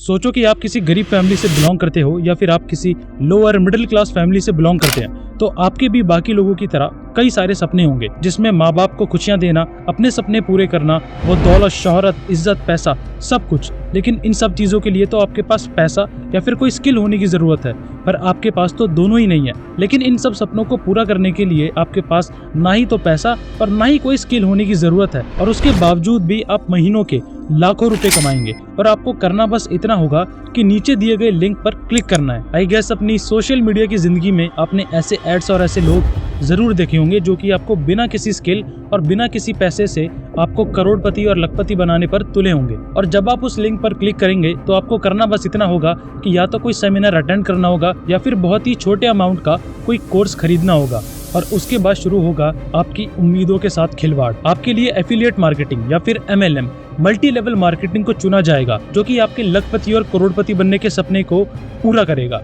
सोचो कि आप किसी गरीब फैमिली से बिलोंग करते हो या फिर आप किसी लोअर मिडिल क्लास फैमिली से बिलोंग करते हैं, तो आपके भी बाकी लोगों की तरह कई सारे सपने होंगे, जिसमें माँ बाप को खुशियां देना, अपने सपने पूरे करना, वो दौलत, शोहरत, इज्जत, पैसा, सब कुछ। लेकिन इन सब चीजों के लिए तो आपके पास पैसा या फिर कोई स्किल होने की जरूरत है, पर आपके पास तो दोनों ही नहीं है। लेकिन इन सब सपनों को पूरा करने के लिए आपके पास ना ही तो पैसा और ना ही कोई स्किल होने की जरूरत है, और उसके बावजूद भी आप महीनों के लाखों रुपए कमाएंगे। और आपको करना बस इतना होगा कि नीचे दिए गए लिंक पर क्लिक करना है। आई गेस अपनी सोशल मीडिया की जिंदगी में आपने ऐसे एड्स और ऐसे लोग जरूर देखे होंगे जो कि आपको बिना किसी स्किल और बिना किसी पैसे से आपको करोड़पति और लखपति बनाने पर तुले होंगे। और जब आप उस लिंक पर क्लिक करेंगे तो आपको करना बस इतना होगा कि या तो कोई सेमिनार अटेंड करना होगा या फिर बहुत ही छोटे अमाउंट का कोई कोर्स खरीदना होगा, और उसके बाद शुरू होगा आपकी उम्मीदों के साथ खिलवाड़। आपके लिए एफिलिएट मार्केटिंग या फिर MLM, मल्टी लेवल मार्केटिंग को चुना जाएगा, जो कि आपके लखपति और करोड़पति बनने के सपने को पूरा करेगा।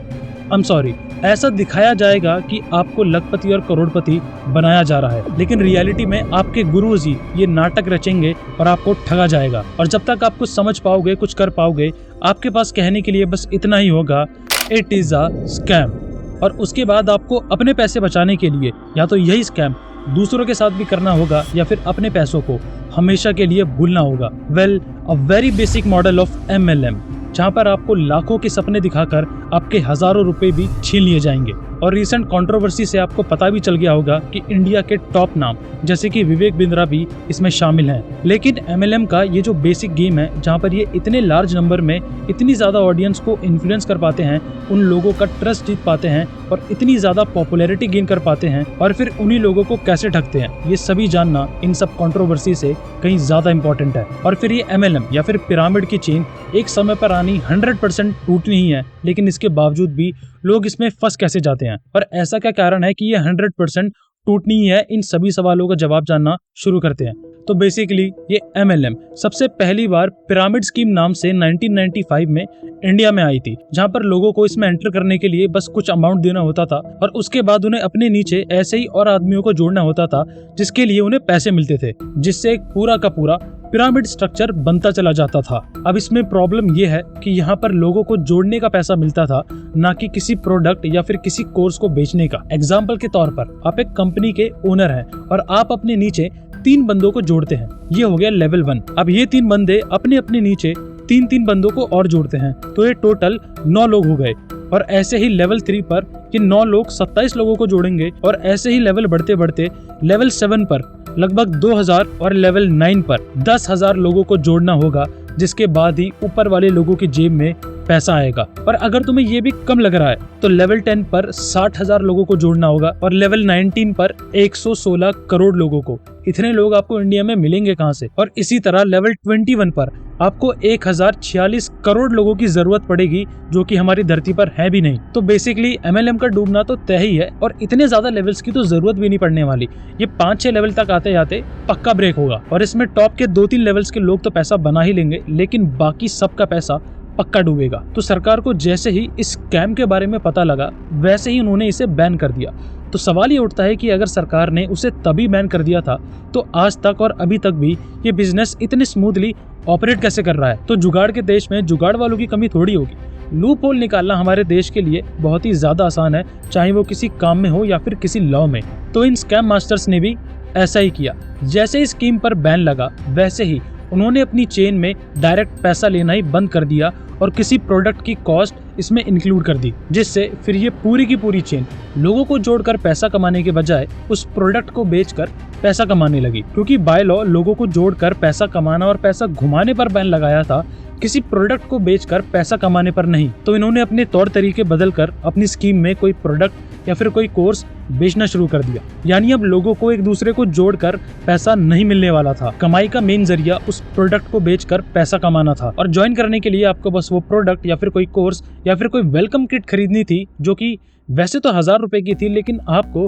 ऐसा दिखाया जाएगा कि आपको लखपति और करोड़पति बनाया जा रहा है, लेकिन रियलिटी में आपके गुरुजी ये नाटक रचेंगे और आपको ठगा जाएगा। और जब तक आप कुछ समझ पाओगे, कुछ कर पाओगे, आपके पास कहने के लिए बस इतना ही होगा, इट इज अ स्कैम। और उसके बाद आपको अपने पैसे बचाने के लिए या तो यही स्कैम दूसरों के साथ भी करना होगा या फिर अपने पैसों को हमेशा के लिए भूलना होगा। Well, a very basic model of MLM, जहां पर आपको लाखों के सपने दिखाकर आपके हजारों रुपए भी छीन लिए जाएंगे। और रिसेंट कंट्रोवर्सी से आपको पता भी चल गया होगा कि इंडिया के टॉप नाम जैसे कि विवेक बिंद्रा भी इसमें शामिल हैं। लेकिन MLM का ये जो बेसिक गेम है, जहां पर ये इतने लार्ज नंबर में इतनी ज्यादा ऑडियंस को इन्फ्लुएंस कर पाते हैं, उन लोगों का ट्रस्ट जीत पाते हैं और इतनी ज्यादा पॉपुलैरिटी गेन कर पाते हैं, और फिर उन्हीं लोगों को कैसे ठगते हैं, ये सभी जानना इन सब कंट्रोवर्सी से कहीं ज्यादा इंपॉर्टेंट है। और फिर ये MLM या फिर पिरामिड की चेन एक समय पर आनी 100% टूटनी ही है, लेकिन इसके बावजूद भी लोग इसमें फंस कैसे जाते हैं और ऐसा क्या कारण है कि ये 100% टूटनी ही है, इन सभी सवालों का जवाब जानना शुरू करते हैं। तो बेसिकली ये MLM सबसे पहली बार पिरामिड स्कीम नाम से 1995 में इंडिया में आई थी, जहां पर लोगों को इसमें एंटर करने के लिए बस कुछ अमाउंट देना होता था और उसके बाद उन्हें अपने नीचे ऐसे ही और आदमियों को जोड़ना होता था जिसके लिए उन्हें पैसे मिलते थे, जिससे एक पूरा का पूरा पिरामिड स्ट्रक्चर बनता चला जाता था। अब इसमें प्रॉब्लम यह है कि यहाँ पर लोगों को जोड़ने का पैसा मिलता था, ना कि किसी प्रोडक्ट या फिर किसी कोर्स को बेचने का। एग्जाम्पल के तौर पर आप एक कंपनी के ओनर हैं और आप अपने नीचे 3 बंदों को जोड़ते हैं, ये हो गया लेवल 1। अब ये 3 बंदे अपने अपने नीचे 3 बंदों को और जोड़ते हैं, तो ये टोटल 9 लोग हो गए। और ऐसे ही लेवल 3 पर ये 9 लोग 27 लोगों को जोड़ेंगे, और ऐसे ही लेवल बढ़ते बढ़ते लेवल 7 पर लगभग 2000 और लेवल 9 पर 10,000 लोगों को जोड़ना होगा, जिसके बाद ही ऊपर वाले लोगों की जेब में पैसा आएगा। और अगर तुम्हें ये भी कम लग रहा है तो लेवल 10 पर 60,000 लोगों को जोड़ना होगा और लेवल 19 पर 116 करोड़ लोगों को। इतने लोग आपको इंडिया में मिलेंगे कहां से? और इसी तरह लेवल 21 पर आपको 1046 करोड़ लोगों की जरूरत पड़ेगी, जो कि हमारी धरती पर है भी नहीं। तो बेसिकली MLM का डूबना तो तय ही है, और इतने ज्यादा लेवल्स की तो जरूरत भी नहीं पड़ने वाली। ये 5-6 लेवल तक आते आते पक्का ब्रेक होगा, और इसमें टॉप के 2-3 लेवल्स के लोग तो पैसा बना ही लेंगे, लेकिन बाकी सबका पैसा पक्का डूबेगा। तो सरकार को जैसे ही इस स्कैम के बारे में पता लगा, वैसे ही उन्होंने इसे बैन कर दिया। तो सवाल ये उठता है कि अगर सरकार ने उसे तभी बैन कर दिया था, तो आज तक और अभी तक भी ये बिजनेस इतने स्मूथली ऑपरेट कैसे कर रहा है? तो जुगाड़ के देश में जुगाड़ वालों की कमी थोड़ी होगी। लूप होल निकालना हमारे देश के लिए बहुत ही ज्यादा आसान है, चाहे वो किसी काम में हो या फिर किसी लॉ में। तो इन स्कैम मास्टर्स ने भी ऐसा ही किया। जैसे ही स्कीम पर बैन लगा, वैसे ही उन्होंने अपनी चेन में डायरेक्ट पैसा लेना ही बंद कर दिया और किसी प्रोडक्ट की कॉस्ट इसमें इंक्लूड कर दी, जिससे फिर ये पूरी की पूरी चेन लोगों को जोड़कर पैसा कमाने के बजाय उस प्रोडक्ट को बेचकर पैसा कमाने लगी। क्योंकि बाय लॉ लोगों को जोड़कर पैसा कमाना और पैसा घुमाने पर बैन लगाया था, किसी प्रोडक्ट को बेचकर पैसा कमाने पर नहीं। तो इन्होंने अपने तौर तरीके बदलकर अपनी स्कीम में कोई प्रोडक्ट या फिर कोई कोर्स बेचना शुरू कर दिया। यानी अब लोगों को एक दूसरे को जोड़कर पैसा नहीं मिलने वाला था। कमाई का मेन जरिया उस प्रोडक्ट को बेचकर पैसा कमाना था, और ज्वाइन करने के लिए आपको बस वो प्रोडक्ट या फिर कोई कोर्स या फिर कोई वेलकम किट खरीदनी थी, जो कि वैसे तो 1000 रुपए की थी, लेकिन आपको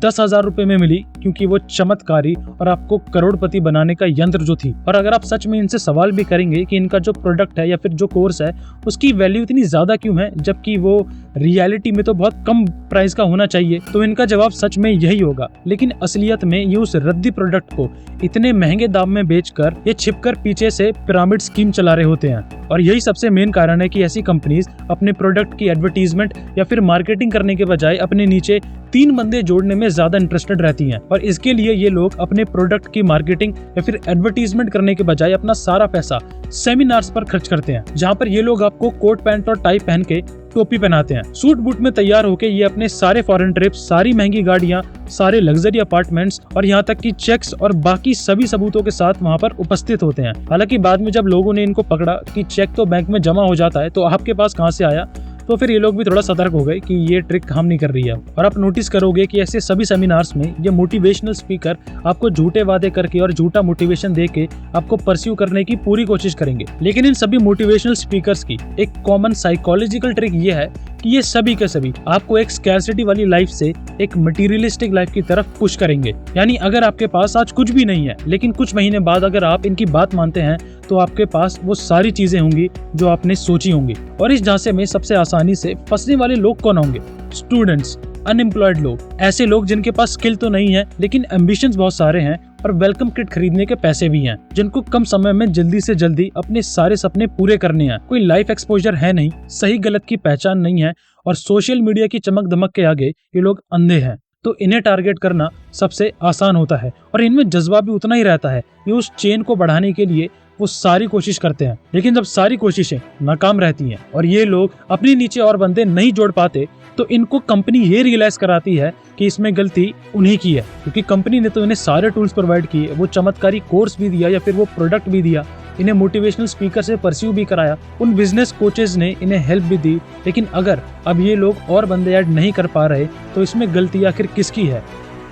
10,000 रुपए में मिली, क्योंकि वो चमत्कारी और आपको करोड़पति बनाने का यंत्र जो थी। और अगर आप सच में इनसे सवाल भी करेंगे कि इनका जो प्रोडक्ट है या फिर जो कोर्स है उसकी वैल्यू इतनी ज्यादा क्यों है, जबकि वो रियलिटी में तो बहुत कम प्राइस का होना चाहिए। तो इनका जवाब सच में यही होगा, लेकिन असलियत में ये उस रद्दी प्रोडक्ट को इतने महंगे दाम में बेचकर ये छिपकर पीछे से पिरामिड स्कीम चला रहे होते हैं। और यही सबसे मेन कारण है कि ऐसी कंपनीज अपने प्रोडक्ट की एडवर्टीजमेंट या फिर मार्केटिंग करने के बजाय अपने नीचे 3 बंदे जोड़ने में ज्यादा इंटरेस्टेड रहती हैं। और इसके लिए ये लोग अपने प्रोडक्ट की मार्केटिंग या फिर एडवर्टीजमेंट करने के बजाय अपना सारा पैसा सेमिनार्स पर खर्च करते हैं, जहाँ पर ये लोग आपको कोट पैंट और टाई पहन के टोपी पहनाते हैं, सूट बूट में तैयार होके ये अपने सारे फॉरेन ट्रिप्स, सारी महंगी गाड़ियां, सारे लग्जरी अपार्टमेंट्स और यहाँ तक कि चेक्स और बाकी सभी सबूतों के साथ वहाँ पर उपस्थित होते हैं। हालांकि बाद में जब लोगों ने इनको पकड़ा कि चेक तो बैंक में जमा हो जाता है तो आपके पास कहाँ से आया, तो फिर ये लोग भी थोड़ा सतर्क हो गए कि ये ट्रिक काम नहीं कर रही है। और आप नोटिस करोगे कि ऐसे सभी सेमिनार्स में ये मोटिवेशनल स्पीकर आपको झूठे वादे करके और झूठा मोटिवेशन देके आपको परस्यू करने की पूरी कोशिश करेंगे। लेकिन इन सभी मोटिवेशनल स्पीकर्स की एक कॉमन साइकोलॉजिकल ट्रिक ये है कि ये सभी के सभी आपको एक स्कैरसिटी वाली लाइफ से एक मटेरियलिस्टिक लाइफ की तरफ पुश करेंगे। यानी अगर आपके पास आज कुछ भी नहीं है, लेकिन कुछ महीने बाद अगर आप इनकी बात मानते हैं तो आपके पास वो सारी चीजें होंगी जो आपने सोची होंगी। और इस झांसे में सबसे आसानी से फंसने वाले लोग कौन होंगे? स्टूडेंट्स, अनएम्प्लॉयड लोग, ऐसे लोग जिनके पास स्किल तो नहीं है लेकिन एम्बिशंस बहुत सारे हैं और वेलकम किट खरीदने के पैसे भी हैं, जिनको कम समय में जल्दी से जल्दी अपने सारे सपने पूरे करने हैं। कोई लाइफ एक्सपोजर है नहीं, सही गलत की पहचान नहीं है और सोशल मीडिया की चमक दमक के आगे ये लोग अंधे हैं। तो इन्हें टारगेट करना सबसे आसान होता है और इनमें जज्बा भी उतना ही रहता है। ये उस चेन को बढ़ाने के लिए वो सारी कोशिश करते हैं, लेकिन जब सारी कोशिशें नाकाम रहती हैं और ये लोग अपने नीचे और बंदे नहीं जोड़ पाते तो इनको कंपनी ये रियलाइज कराती है कि इसमें गलती उन्हीं की है, क्योंकि कंपनी ने तो इन्हें सारे टूल्स प्रोवाइड किए, वो चमत्कारी कोर्स भी दिया या फिर वो प्रोडक्ट भी दिया, इन्हें मोटिवेशनल स्पीकर से परस्यू भी कराया, उन बिजनेस कोचेज ने इन्हें हेल्प भी दी। लेकिन अगर अब ये लोग और बंदे ऐड नहीं कर पा रहे तो इसमें गलती आखिर किसकी है?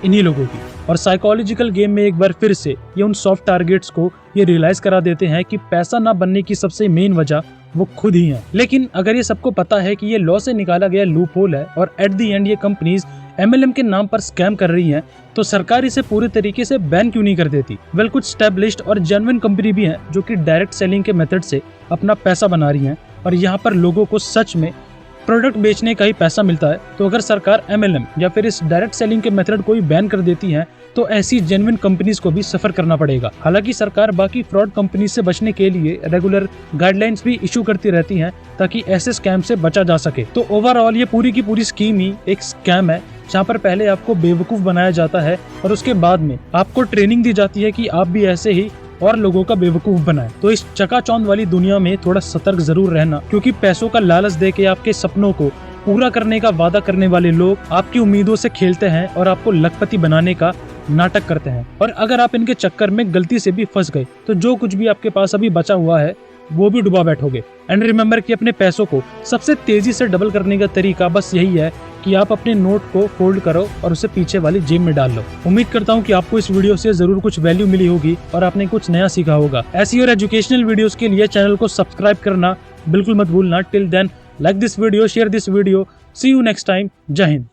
इन्हीं लोगों की। और साइकोलॉजिकल गेम में एक बार फिर से ये उन सॉफ्ट टारगेट्स को ये रियलाइज करा देते हैं कि पैसा ना बनने की सबसे मेन वजह वो खुद ही है। लेकिन अगर ये सबको पता है कि ये लॉ से निकाला गया लूप होल है और एट दी एंड ये कंपनीज MLM के नाम पर स्कैम कर रही हैं, तो सरकार इसे पूरे तरीके से बैन क्यों नहीं कर देती? वेल, कुछ स्टैब्लिश्ड और जेन्युइन कंपनी भी हैं जो कि डायरेक्ट सेलिंग के मेथड से अपना पैसा बना रही हैं और यहाँ पर लोगों को सच में प्रोडक्ट बेचने का ही पैसा मिलता है। तो अगर सरकार MLM या फिर इस डायरेक्ट सेलिंग के मेथड को ही बैन कर देती है तो ऐसी जेन्युइन कंपनीज को भी सफर करना पड़ेगा। हालांकि सरकार बाकी फ्रॉड कंपनी से बचने के लिए रेगुलर गाइडलाइंस भी इशू करती रहती हैं ताकि ऐसे स्कैम से बचा जा सके। तो ओवरऑल ये पूरी की पूरी स्कीम ही एक स्कैम है, जहाँ पर पहले आपको बेवकूफ बनाया जाता है और उसके बाद में आपको ट्रेनिंग दी जाती है कि आप भी ऐसे ही और लोगों का बेवकूफ बनाए। तो इस चकाचौंध वाली दुनिया में थोड़ा सतर्क जरूर रहना, क्योंकि पैसों का लालच देके आपके सपनों को पूरा करने का वादा करने वाले लोग आपकी उम्मीदों से खेलते हैं और आपको लखपति बनाने का नाटक करते हैं। और अगर आप इनके चक्कर में गलती से भी फंस गए तो जो कुछ भी आपके पास अभी बचा हुआ है वो भी डुबा बैठोगे। एंड रिमेम्बर कि अपने पैसों को सबसे तेजी से डबल करने का तरीका बस यही है कि आप अपने नोट को फोल्ड करो और उसे पीछे वाली जेब में डाल लो। उम्मीद करता हूँ कि आपको इस वीडियो से जरूर कुछ वैल्यू मिली होगी और आपने कुछ नया सीखा होगा। ऐसी और एजुकेशनल वीडियोस के लिए चैनल को सब्सक्राइब करना बिल्कुल मत भूलना। Till then, like this video, share this video, see you next time. जय हिंद।